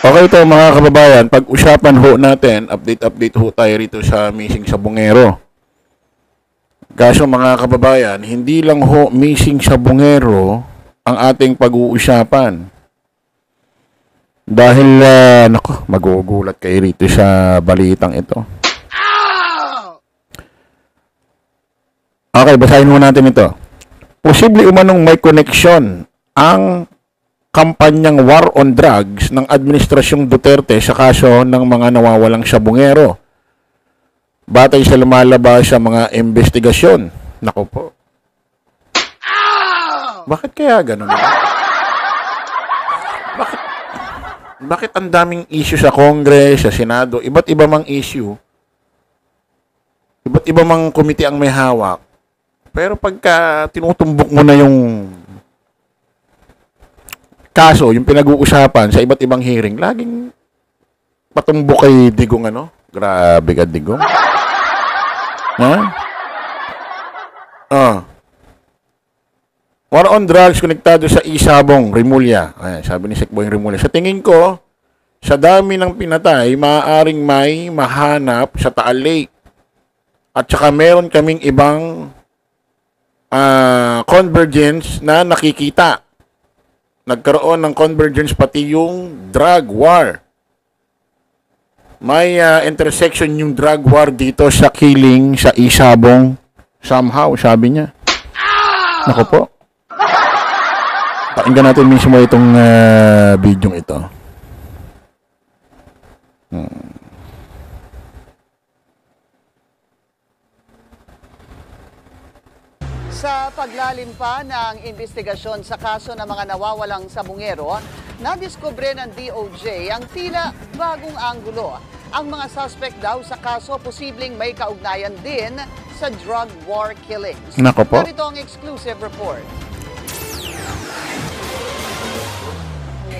Okay ito mga kababayan, pag-usapan ho natin, update ho tayo rito sa missing sa Bungero. Kaso mga kababayan, hindi lang ho missing sa Bungero ang ating pag-uusapan. Dahil, magugulat kayo rito sa balitang ito. Okay, basahin mo natin ito. Posible umanong may koneksyon ang kampanyang War on Drugs ng Administrasyong Duterte sa kaso ng mga nawawalang sabungero. Batay sa lumalabas sa mga investigasyon. Nako po. Bakit kaya ganun? Bakit ang daming issue sa Congress, sa Senado, iba't iba mang issue, iba't iba mang komite ang may hawak, pero pagka tinutumbok mo na yung kaso, yung pinag-uusapan sa iba't ibang hearing, laging patumbok kay Digong ano? Grabe ka, Digong. Ha? War on drugs konektado sa Isabong, Rimulya. Ayan, sabi ni Sekboy Rimulya. Sa tingin ko, sa dami ng pinatay, maaaring may mahanap sa Taal Lake. At saka meron kaming ibang convergence na nakikita. Nagkaroon ng convergence pati yung drug war. May intersection yung drug war dito sa killing sa Isabong somehow, sabi niya. Nako po. Pakinggan natin mismo itong video ito. Sa paglalim pa ng investigasyon sa kaso ng mga nawawalang sabungero, nadiskubre ng DOJ ang tila bagong anggulo. Ang mga suspect daw sa kaso posibleng may kaugnayan din sa drug war killings. Nako po. Narito ang exclusive report.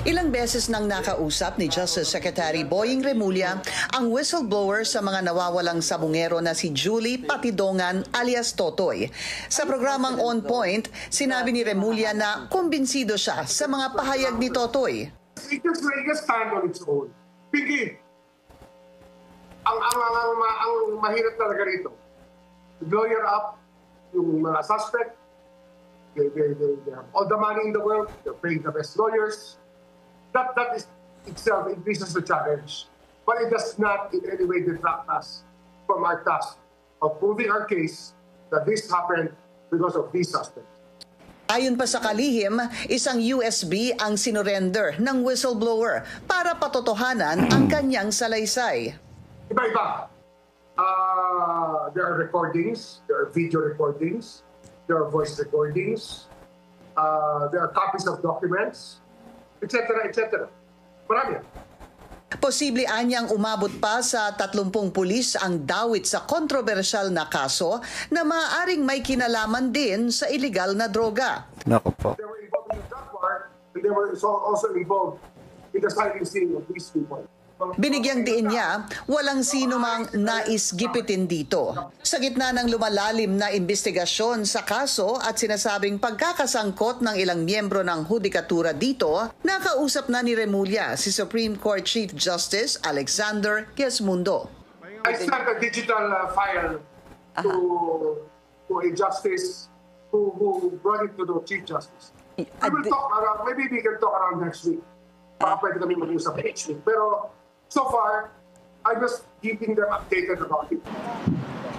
Ilang beses nang nakausap ni Justice Secretary Boying Remulla ang whistleblower sa mga nawawalang sabungero na si Julie Patidongan alias Totoy. Sa programang On Point, sinabi ni Remulla na kumbinsido siya sa mga pahayag ni Totoy. It can stand on its own. Piggy, ang mahirap talaga rito, lawyer up yung mga suspect, they have all the money in the world, they're paying the best lawyers. That is itself increases the challenge, but it does not in any way detract us from our task of proving our case that this happened because of these suspects. Ayon pa sa kalihim, isang USB ang sinurrender ng whistleblower para patotohanan ang kanyang salaysay. Iba-iba. There are recordings, there are video recordings, there are voice recordings, there are copies of documents, etc. etc. Marami. Posible anyang umabot pa sa 30 pulis ang dawit sa kontrobersyal na kaso na maaaring may kinalaman din sa iligal na droga. Nako po. They were involved in the drug war, and they were also involved in the silencing of these people. Binigyang diin niya, walang sino mang nais gipitin dito. Sa gitna ng lumalalim na investigasyon sa kaso at sinasabing pagkakasangkot ng ilang miyembro ng hudikatura dito, nakausap na ni Remulla si Supreme Court Chief Justice Alexander Quezmundo. I sent a digital file to a justice who brought it to the Chief Justice. We will talk around, maybe we can talk around next week. Baka pwede kami mag-usap next week. Pero so far, I'm just keeping them updated about it.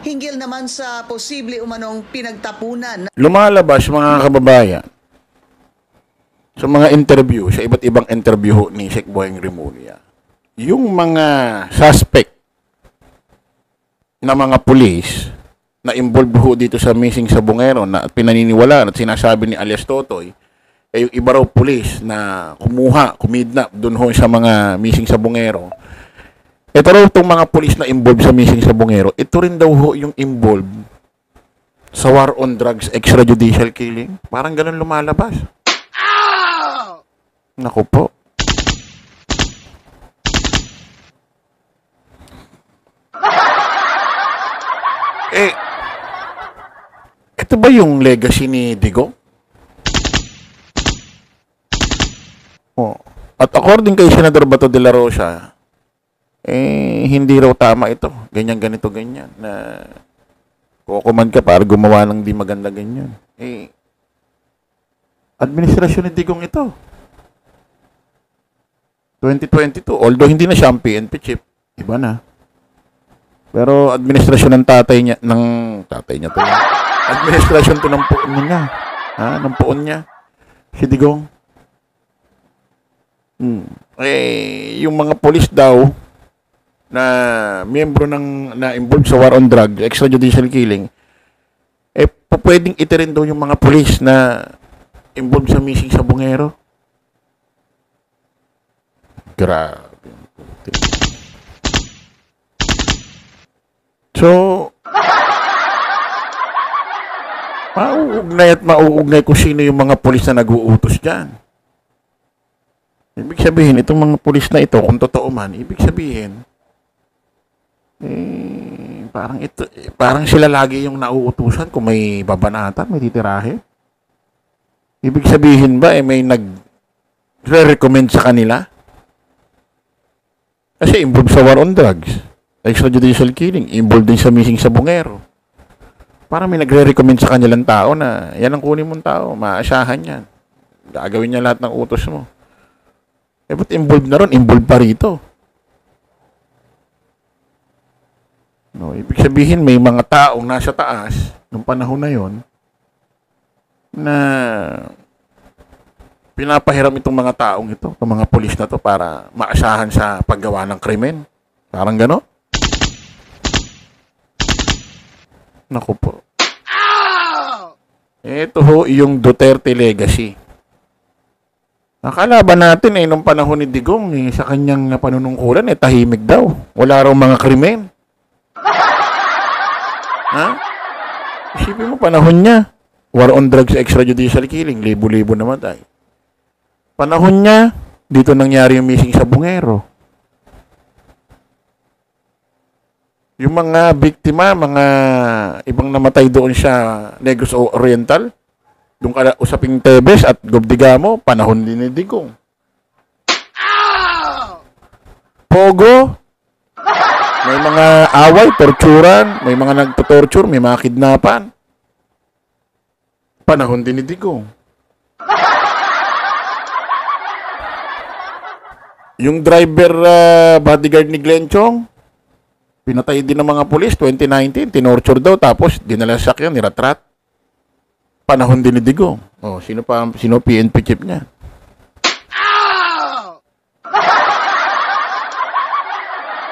Hinggil naman sa posible umanong pinagtapunan. Lumalabas mga kababayan sa mga interview, sa iba't ibang interview ni Sek Boying Remulla, yung mga suspect na mga pulis na involved ho dito sa missing sa Bungero na pinaniniwalaan at sinasabi ni alias Totoy, yung iba raw pulis na kumidnap doon ho sa mga missing sa Bungero. Ito raw itong mga pulis na involved sa missing sa Bungero, ito rin daw ho yung involved sa war on drugs extrajudicial killing. Parang ganun lumalabas. Naku po. Ito ba yung legacy ni Digong? Oh. At according kay Senador Bato de la Rosa, hindi raw tama ito. Ganyan, ganito, ganyan. Na kukuman ka para gumawa ng di maganda ganyan. Administrasyon ni Digong ito. 2022. Although hindi na siya ang PNP chief. Iba na. Pero administrasyon ng tatay niya, to. Administrasyon to ng puon niya. Ng puon niya. Si Digong. Yung mga polis daw na miyembro na involved sa war on drug, extrajudicial killing, pwedeng itirin daw yung mga polis na involved sa missing sa Bungero. Grabe. So, mauugnay kung sino yung mga polis na nag-uutos dyan. Ibig sabihin, itong mga pulis na ito, kung totoo man, ibig sabihin, parang sila lagi yung nauutusan kung may babanatan, may titirahe. Ibig sabihin ba, may nag-recommend sa kanila? Kasi involved sa war on drugs, extrajudicial killing, involved din sa missing sa Bungero. Parang may nagre-recommend sa kanilang tao na, yan ang kunin mong tao, maasahan yan. Gagawin niya lahat ng utos mo. Ba't involved na ron? Involved pa rito. No, ibig sabihin, may mga taong nasa taas, nung panahon na yon, na pinapahiram itong mga taong ito, itong mga pulis na to, para maasahan sa paggawa ng krimen. Parang gano'n? Naku po. Ito ho, yung Duterte legacy. Nakalaban natin nung panahon ni Digong, sa kanyang panunungkulan, tahimik daw. Wala raw mga krimen. Isipin mo, panahon niya, war on drugs, extrajudicial killing, libo-libo namatay. Panahon niya, dito nangyari yung missing sa Bungero. Yung mga biktima, mga ibang namatay doon sa Negros Oriental, doon ka usaping Tebes at Gobdigamo, panahon din ni Digong. Pogo, may mga away, torturan, may mga nagtotorture, may mga kidnapan. Panahon din ni Digong. Yung driver bodyguard ni Glenn Chong, pinatay din ng mga pulis, 2019, tinorture daw, tapos dinala sa sakyan, niratrat. Panahon din ni Digong. Sino PNP chief niya?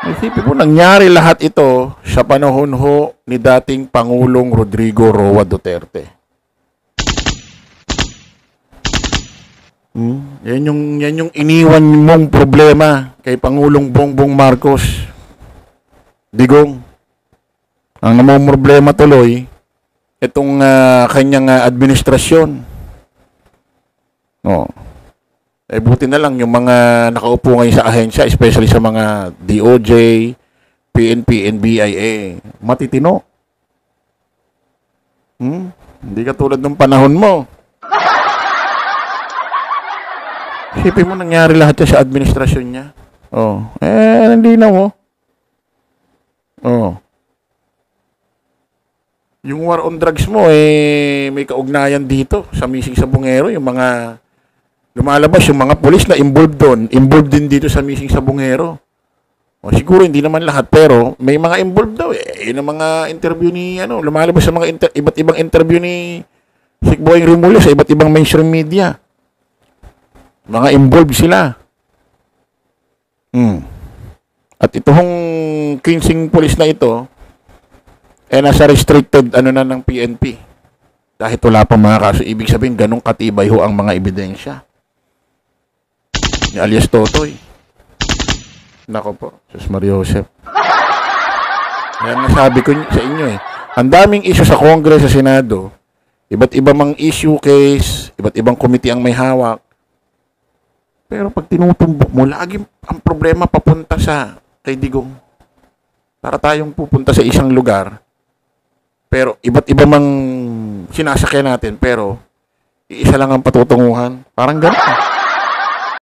Isipin mo, nangyari lahat ito sa panahon ho ni dating Pangulong Rodrigo Roa Duterte. Yan yung iniwan mong problema kay Pangulong Bongbong Marcos. Digong. Ang namang problema tuloy, itong kanyang administrasyon. Buti na lang yung mga nakaupo ngayon sa ahensya, especially sa mga DOJ, PNP, NBIA, matitino. Hindi katulad ng panahon mo. Isipin mo, nangyari lahat yan sa administrasyon niya. Hindi na mo. Yung war on drugs mo, may kaugnayan dito sa missing sa Bungero. Yung mga lumalabas, yung mga polis na involved doon, involved din dito sa missing sa Bungero. Siguro hindi naman lahat, pero may mga involved daw. Yun ang mga interview ni, lumalabas sa mga iba't ibang interview ni Sec Boyeng Rimulya sa iba't ibang mainstream media. Mga involved sila. At itong 15 polis na ito, nasa restricted ng PNP. Dahil wala pang mga kaso, ibig sabihin, ganong katibay ho ang mga ebidensya. Ni alias Totoy. Nako po, Sus Maria Josep. Yan nasabi ko sa inyo Ang daming issue sa Congress, sa Senado, iba't ibang mga issue case, iba't ibang committee ang may hawak. Pero pag tinutumbok mo, lagi ang problema papunta sa kay Digong. Para tayong pupunta sa isang lugar, pero iba't iba mang sinasakyan natin, pero iisa lang ang patutunguhan. Parang gano'n.